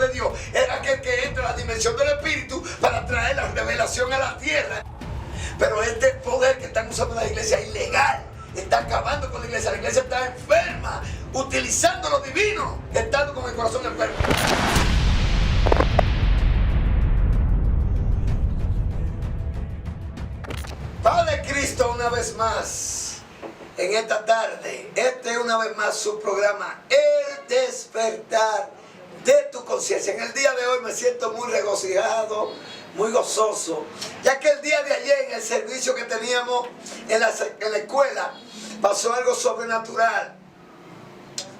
de Dios es aquel que entra a la dimensión del Espíritu para traer la revelación a la tierra. Pero este poder que están usando la iglesia es ilegal. Está acabando con la iglesia. La iglesia está enferma, utilizando lo divino, estando con el corazón enfermo. Padre Cristo, una vez más, en esta tarde, este es una vez más su programa, El Despertar de tu Conciencia. En el día de hoy me siento muy regocijado, muy gozoso, ya que el día de ayer en el servicio que teníamos en la escuela pasó algo sobrenatural.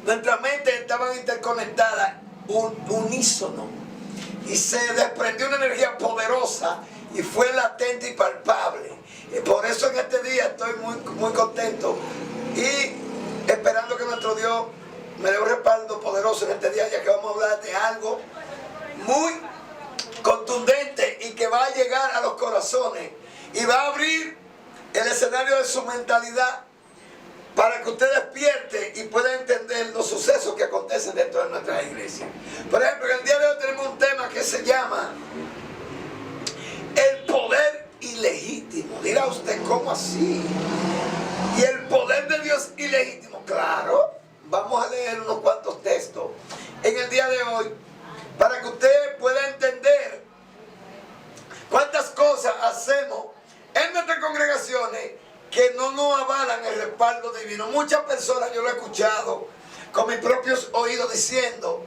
Nuestras mentes estaban interconectadas, unísono, y se desprendió una energía poderosa y fue latente y palpable. Y por eso en este día estoy muy contento y esperando que nuestro Dios me dé un respaldo poderoso en este día, ya que vamos a hablar de algo muy contundente y que va a llegar a los corazones y va a abrir el escenario de su mentalidad para que usted despierte y pueda entender los sucesos que acontecen dentro de nuestra iglesia. Por ejemplo, en el día de hoy tenemos un tema que se llama el poder ilegítimo. Dirá usted, ¿cómo así? Y el poder de Dios ilegítimo. Claro, vamos a leer unos cuantos textos en el día de hoy para que usted pueda entender cuántas cosas hacemos en nuestras congregaciones que no nos avalan el respaldo divino. Muchas personas, yo lo he escuchado con mis propios oídos diciendo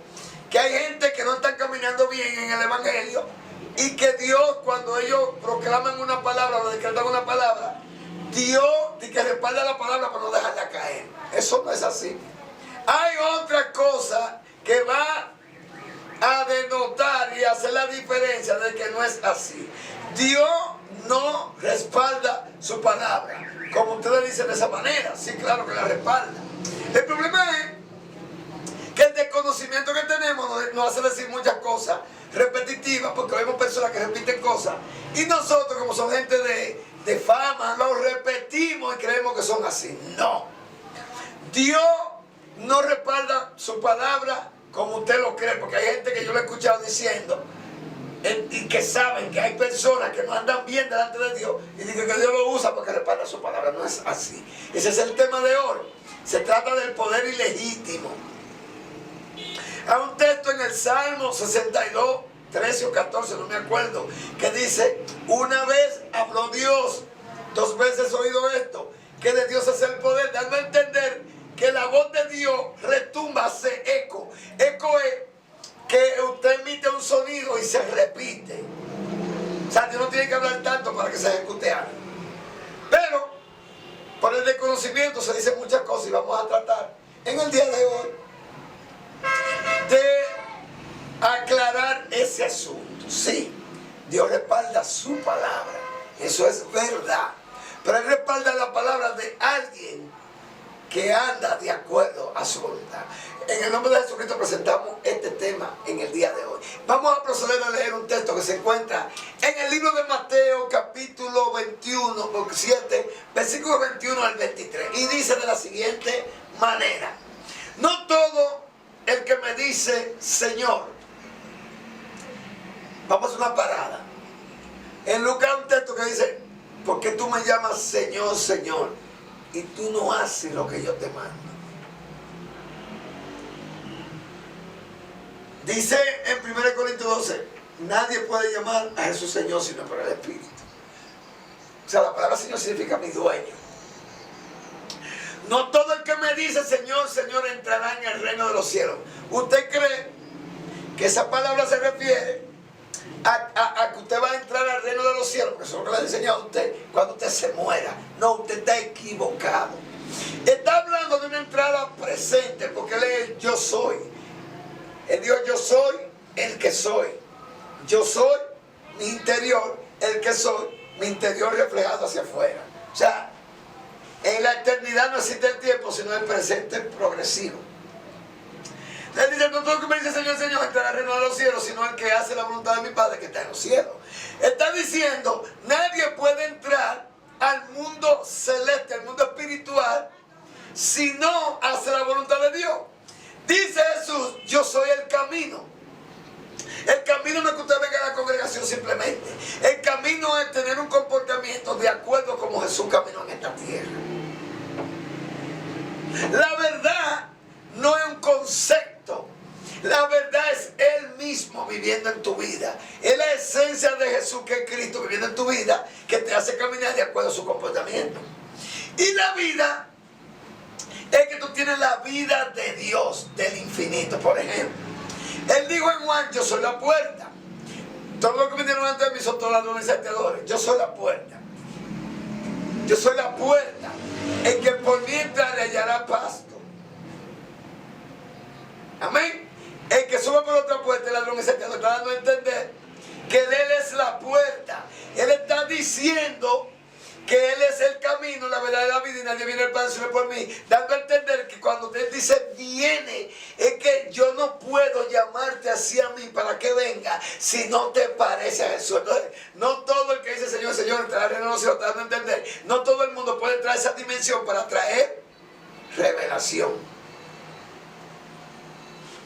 que hay gente que no está caminando bien en el evangelio y que Dios, cuando ellos proclaman una palabra o decretan una palabra, Dios dice que respalda la palabra para no dejarla caer. Eso no es así. Hay otra cosa que va a denotar y hacer la diferencia de que no es así. Dios no respalda su palabra, como ustedes dicen de esa manera. Sí, claro que la respalda. El problema es que el desconocimiento que tenemos nos hace decir muchas cosas repetitivas, porque vemos personas que repiten cosas y nosotros, como son gente de fama, lo repetimos y creemos que son así. No, Dios no respalda su palabra como usted lo cree, porque hay gente que yo lo he escuchado diciendo y que saben que hay personas que no andan bien delante de Dios y dicen que Dios lo usa porque respalda su palabra. No es así. Ese es el tema de hoy. Se trata del poder ilegítimo. Hay un texto en el Salmo 62, 13 o 14, no me acuerdo, que dice: una vez habló Dios, 2 veces he oído esto, que de Dios es el poder, dando a entender que la voz de Dios retumba, hace eco. Eco es que usted emite un sonido y se repite. O sea, Dios no tiene que hablar tanto para que se ejecute algo. Pero por el desconocimiento se dicen muchas cosas y vamos a tratar en el día de hoy de aclarar ese asunto. Sí, Dios respalda su palabra, eso es verdad, pero Él respalda la palabra de alguien que anda de acuerdo a su voluntad. En el nombre de Jesucristo presentamos este tema en el día de hoy. Vamos a proceder a leer un texto que se encuentra en el libro de Mateo, capítulo 21, 7, versículo 21 al 23. Y dice de la siguiente manera: no todo el que me dice Señor. Vamos a hacer una parada. En Lucas un texto que dice: ¿por qué tú me llamas Señor, Señor, y tú no haces lo que yo te mando? Dice en 1 Corintios 12: nadie puede llamar a Jesús Señor sino por el Espíritu. O sea, la palabra Señor significa mi dueño. No todo el que me dice Señor, Señor entrará en el reino de los cielos. ¿Usted cree que esa palabra se refiere a que usted va a entrar al reino de los cielos? Porque eso es lo que le he enseñado a usted cuando usted se muera. No, usted está equivocado. Está hablando de una entrada presente, porque Él es el yo soy. El Dios yo soy, el que soy. Yo soy mi interior, el que soy, mi interior reflejado hacia afuera. O sea, en la eternidad no existe el tiempo, sino el presente progresivo. Él dice: no todo el que me dice Señor, Señor entrará al reino de los cielos, sino el que hace la voluntad de mi Padre que está en los cielos. Está diciendo: nadie puede entrar al mundo celeste, al mundo espiritual, si no hace la voluntad de Dios. Dice Jesús: yo soy el camino. simplemente. El camino es tener un comportamiento de acuerdo como Jesús caminó en esta tierra. La verdad no es un concepto. La verdad es Él mismo viviendo en tu vida. Es la esencia de Jesús, que es Cristo viviendo en tu vida, que te hace caminar de acuerdo a su comportamiento. Y la vida es que tú tienes la vida de Dios, del infinito. Por ejemplo, Él dijo en Juan: yo soy la puerta. Todos los que vinieron antes de mí son todos ladrones y salteadores. Yo soy la puerta. Yo soy la puerta. El que por mí entra le hallará pasto. Amén. El que sube por otra puerta, el ladrón y salteador, está dando a entender que Él es la puerta. Él está diciendo que Él es el camino, la verdad y la vida, y nadie viene al Padre sino por mí, dando a entender que cuando Él dice viene, es que yo no puedo llamarte hacia mí para que venga si no te parece a Jesús. Entonces, no todo el que dice Señor, Señor, entrará al reino de los cielos, dando a entender, no todo el mundo puede entrar a esa dimensión para traer revelación.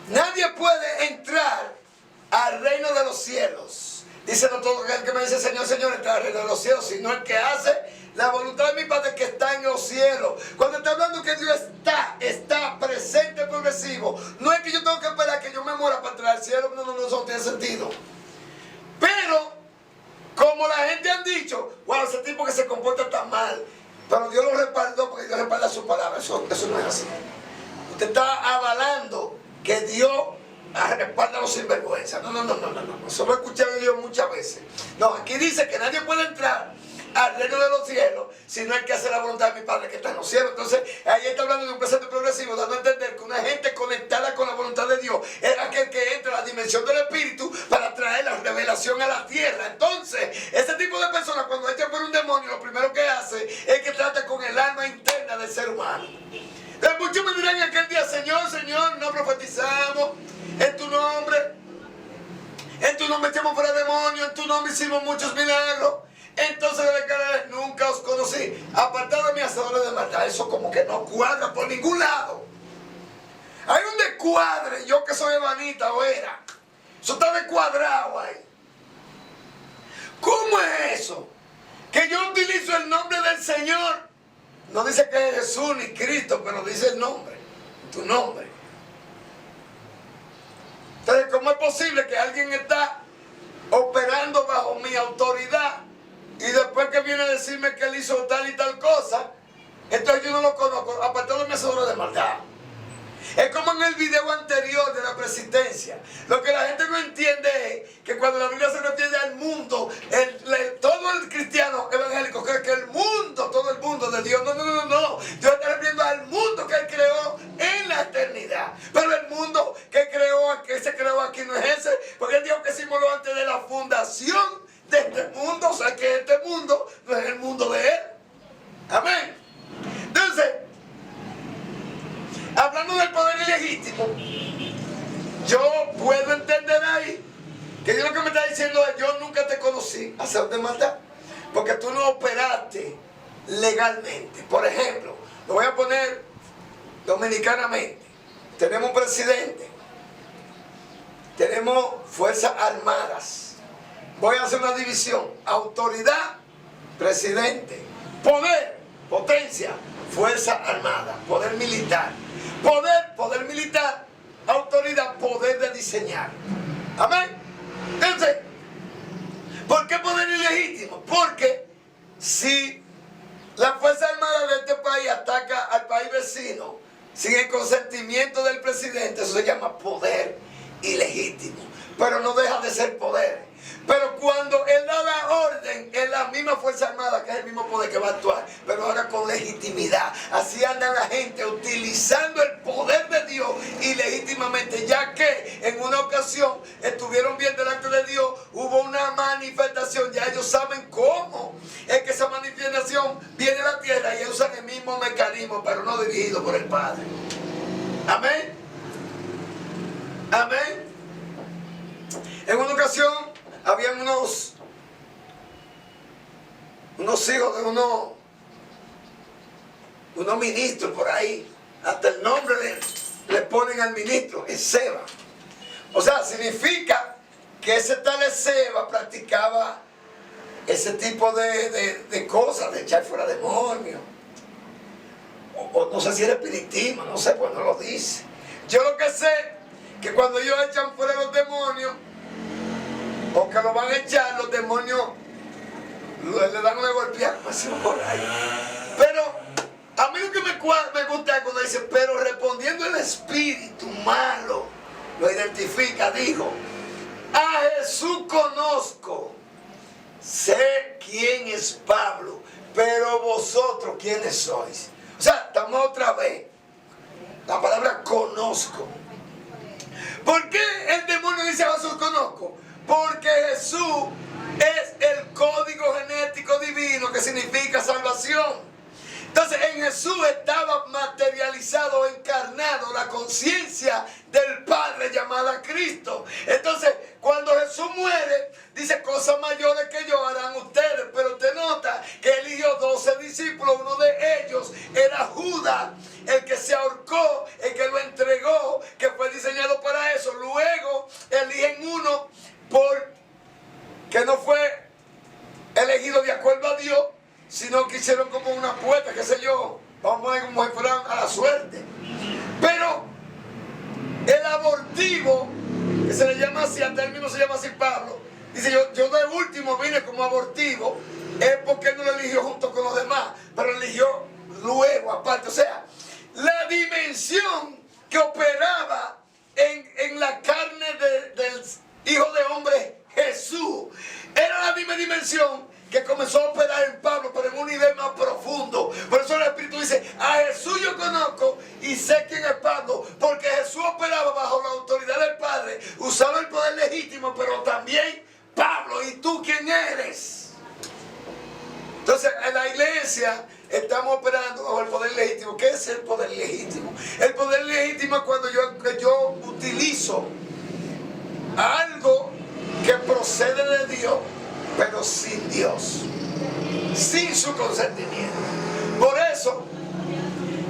Nadie puede entrar al reino de los cielos. Dice: no todo el que me dice Señor, Señor, entra al reino de los cielos, sino el que hace la voluntad de mi Padre que está en los cielos. Cuando está hablando que Dios está presente, progresivo, no es que yo tengo que esperar que yo me muera para entrar al cielo. No, eso no tiene sentido. Pero, como la gente han dicho: wow, ese tipo que se comporta tan mal, pero Dios lo respaldó porque Dios respalda su palabra. Eso no es así. Usted está avalando que Dios respalda a los sinvergüenza. No. Eso lo he escuchado yo muchas veces. No, aquí dice que nadie puede entrar al reino de los cielos sino el que hace la voluntad de mi Padre que está en los cielos. Entonces, ahí está hablando de un presente progresivo, dando a entender que una gente conectada con la voluntad de Dios es aquel que entra a la dimensión del Espíritu para traer la revelación a la tierra. Entonces, ese tipo de personas, cuando echa por un demonio, lo primero que hace es que trata con el alma interna del ser humano. Entonces, muchos me dirán en aquel día: Señor, Señor, no profetizamos en tu nombre echamos fuera demonios, en tu nombre hicimos muchos milagros. Entonces le declararé: nunca os conocí, apartado de mí, hacedores de maldad. Eso como que no cuadra por ningún lado. Hay un descuadre. Yo que soy evanita o era, eso está descuadrado ahí. ¿Cómo es eso? Que yo utilizo el nombre del Señor. No dice que es Jesús ni Cristo, pero dice el nombre, tu nombre. Entonces, ¿cómo es posible que alguien está operando bajo mi autoridad y después que viene a decirme que él hizo tal y tal cosa, entonces yo no lo conozco, apartado de mi hacedor de maldad? Es como en el video anterior de la persistencia. Lo que la gente no entiende es que cuando la Biblia se refiere al mundo, todo el cristiano evangélico cree que el mundo, todo el mundo de Dios. No. Dios está refiriendo al mundo que Él creó en la eternidad. Pero el mundo que se creó aquí no es ese, porque Él dijo que hicimos lo antes de la fundación de este mundo. O sea que este mundo no es el mundo de Él. Amén. Entonces, hablando del poder ilegítimo, yo puedo entender ahí que Dios lo que me está diciendo es: yo nunca te conocí, hacerte de maldad, porque tú no operaste legalmente. Por ejemplo, lo voy a poner dominicanamente. Tenemos un presidente, tenemos fuerzas armadas. Voy a hacer una división: autoridad, presidente; poder, potencia, fuerza armada, poder militar. Poder militar; autoridad, poder de diseñar. Amén. Entonces, ¿por qué poder ilegítimo? Porque si la Fuerza Armada de este país ataca al país vecino sin el consentimiento del presidente, eso se llama poder ilegítimo. Pero no deja de ser poder. Pero cuando Él da la orden, es la misma Fuerza Armada, que es el mismo poder que va a actuar, pero ahora con legitimidad. Así anda la gente utilizando el poder de Dios ilegítimamente, ya que en una ocasión estuvieron bien delante de Dios, hubo una manifestación, ya ellos saben cómo es que esa manifestación viene a la tierra, y ellos usan el mismo mecanismo, pero no dirigido por el Padre. Amén. Amén. En una ocasión habían unos hijos de unos ministros por ahí. Hasta el nombre le ponen al ministro, es Seba. O sea, significa que ese tal Esceva practicaba ese tipo de cosas, de echar fuera demonios. O no sé si era espiritismo, no sé, pues no lo dice. Yo lo que sé, que cuando ellos echan fuera los demonios, o que lo van a echar, los demonios le dan una golpeada por ahí. Pero a mí lo que me gusta es cuando dice, pero respondiendo el espíritu malo, lo identifica, dijo, a Jesús conozco, sé quién es Pablo, pero vosotros quiénes sois. O sea, estamos otra vez, la palabra conozco. ¿Por qué el demonio dice a Jesús conozco? Porque Jesús es el código genético divino que significa salvación. Entonces en Jesús estaba materializado, encarnado la conciencia del Padre llamada Cristo. Entonces cuando Jesús muere, dice, cosas mayores que yo harán ustedes. Pero usted nota que eligió 12 discípulos, uno de ellos era Judas, el que se ahorcó, el que lo entregó, que fue diseñado para eso. Luego eligen uno que no fue elegido de acuerdo a Dios, sino que hicieron como una apuesta, qué sé yo, vamos a poner como si fueran a la suerte. Pero el abortivo, que se le llama así, al término se llama así Pablo, dice, yo de último vine como abortivo, es porque él no lo eligió junto con los demás, pero eligió luego aparte. O sea, la dimensión que operaba en la carne del Hijo de Hombre Jesús era la misma dimensión que comenzó a operar en Pablo, pero en un nivel más profundo. Por eso el Espíritu dice, a Jesús yo conozco y sé quién es Pablo, porque Jesús operaba bajo la autoridad del Padre, usaba el poder legítimo, pero también Pablo, ¿y tú quién eres? Entonces en la iglesia estamos operando bajo el poder legítimo. ¿Qué es el poder legítimo? El poder legítimo es cuando yo utilizo algo que procede de Dios, pero sin Dios, sin su consentimiento. Por eso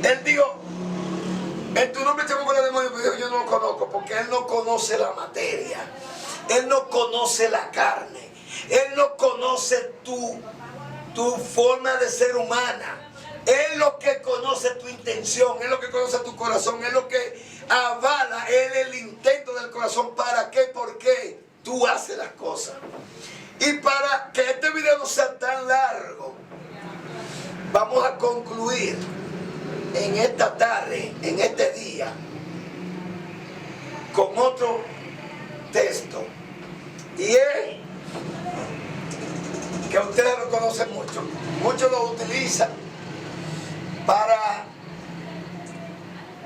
él dijo, en tu nombre te fuera demonio, pero yo no lo conozco, porque él no conoce la materia, él no conoce la carne, él no conoce tu forma de ser humana. Él lo que conoce tu intención, Él lo que conoce tu corazón, Él lo que avala, Él el intento del corazón. ¿Para qué? ¿Por qué tú haces las cosas? Y para que este video no sea tan largo, vamos a concluir en esta tarde, en este día, con otro texto. Y es que ustedes lo conocen mucho. Muchos lo utilizan para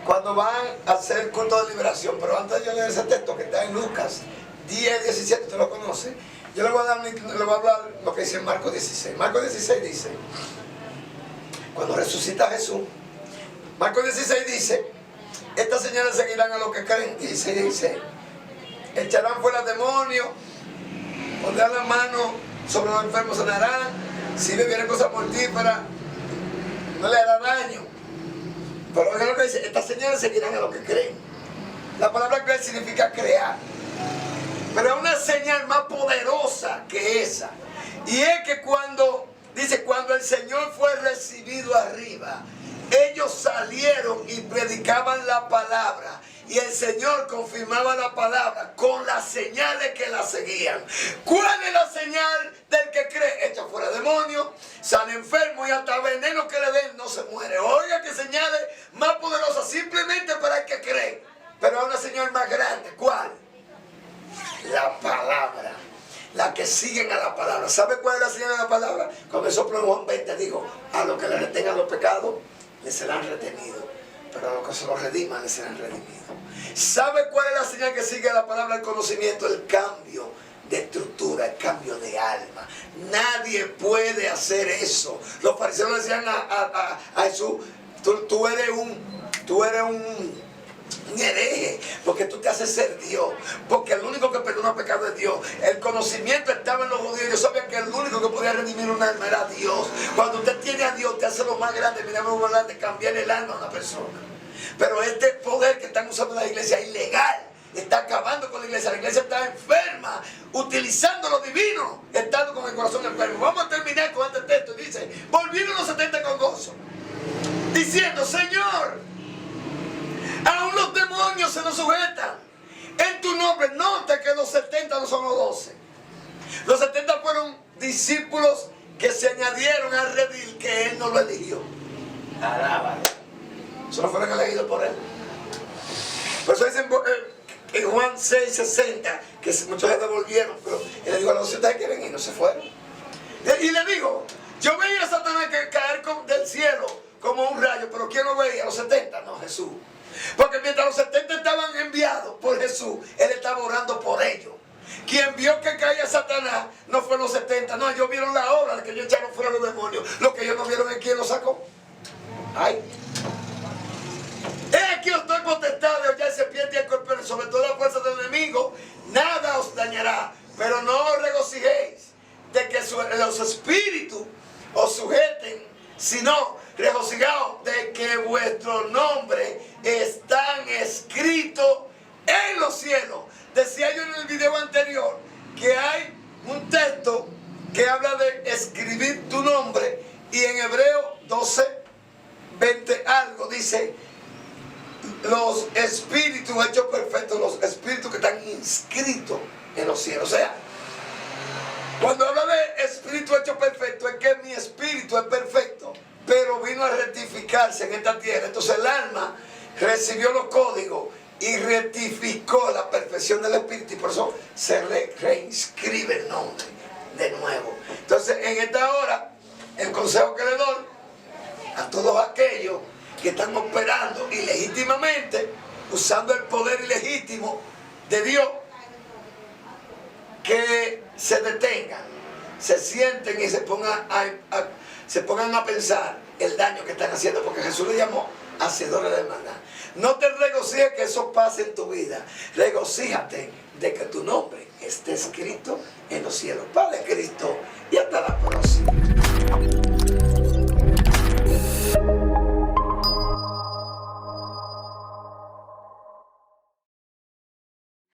cuando van a hacer culto de liberación. Pero antes de yo leer ese texto que está en Lucas 10, 17, usted lo conoce, yo le voy a hablar lo que dice en Marcos 16. Marcos 16 dice, cuando resucita Jesús, Marcos 16 dice, estas señales seguirán a los que creen. Dice, echarán fuera demonios, pondrán la mano sobre los enfermos, sanarán, si bebieren cosas mortíferas, no le hará daño. Pero oigan lo que dice, estas señales seguirán a los que creen. La palabra creer significa crear, pero es una señal más poderosa que esa. Y es que cuando el Señor fue recibido arriba, ellos salieron y predicaban la palabra, y el Señor confirmaba la palabra con las señales que la seguían. ¿Cuál es la señal del que cree? Echa fuera demonios, sana enfermo, y hasta veneno que le den no se muere. Oiga que señales más poderosas simplemente para el que cree. Pero hay una señal más grande. ¿Cuál? La palabra. La que siguen a la palabra. ¿Sabe cuál es la señal de la palabra? Comenzó por Juan 20, dijo, a los que le retengan los pecados, les serán retenidos, pero a los que se los rediman, les serán redimidos. ¿Sabe cuál es la señal que sigue a la palabra? El conocimiento, el cambio de estructura, el cambio de alma. Nadie puede hacer eso. Los fariseos le decían a Jesús, tú eres un hereje, porque tú te haces ser Dios, porque el único que perdona pecado es Dios. El conocimiento estaba en los judíos, ellos sabían que el único que podía redimir un alma era Dios. Cuando usted tiene a Dios, te hace lo más grande, mira, muy grande, cambiar el alma a una persona. Pero este poder que están usando en la iglesia es ilegal, está acabando con la la iglesia está enferma, utilizando lo divino, estando con el corazón enfermo. Vamos a terminar con este texto. Dice, volvieron los 70 con gozo, diciendo, Señor, aún los demonios se nos sujetan en tu nombre. Nota que los 70 no son los 12. Los 70 fueron discípulos que se añadieron al redil, que él no lo eligió. Alábalo. Solo fueron elegidos por él. Por eso dicen en Juan 6:60 que muchos se devolvieron, pero él le dijo a los 70 que ven y no se fueron. Y le dijo, yo veía a Satanás caer del cielo como un rayo, pero ¿quién lo veía? Los 70, no, Jesús. Porque mientras los 70 estaban enviados por Jesús, él estaba orando por ellos. Quien vio que caía Satanás no fue los 70, no, ellos vieron la obra de que ellos echaron fuera los demonios. Lo que ellos no vieron es quién lo sacó. Ay. He aquí os doy potestad de hollar serpientes y escorpiones, sobre toda la fuerza del enemigo, nada os dañará. Pero no os regocijéis de que los espíritus os sujeten, sino regocijaos de que vuestro nombre están escritos en los cielos. Decía yo en el video anterior que hay un texto que habla de escribir tu nombre, y en Hebreo 12:20 algo dice los espíritus hechos perfectos, los espíritus que están inscritos en los cielos. O sea, cuando habla de espíritu hecho perfecto, es que mi espíritu es perfecto, pero vino a rectificarse en esta tierra. Entonces el alma recibió los códigos y rectificó la perfección del espíritu, y por eso se reinscribe el nombre de nuevo. Entonces en esta hora, el consejo que le doy a todos aquellos que están operando ilegítimamente, usando el poder ilegítimo de Dios, que se detengan, se sienten y se pongan a pensar el daño que están haciendo, porque Jesús le llamó hacedores de maldad. No te regocijes que eso pase en tu vida, regocíjate de que tu nombre esté escrito en los cielos. Padre Cristo, y hasta la próxima.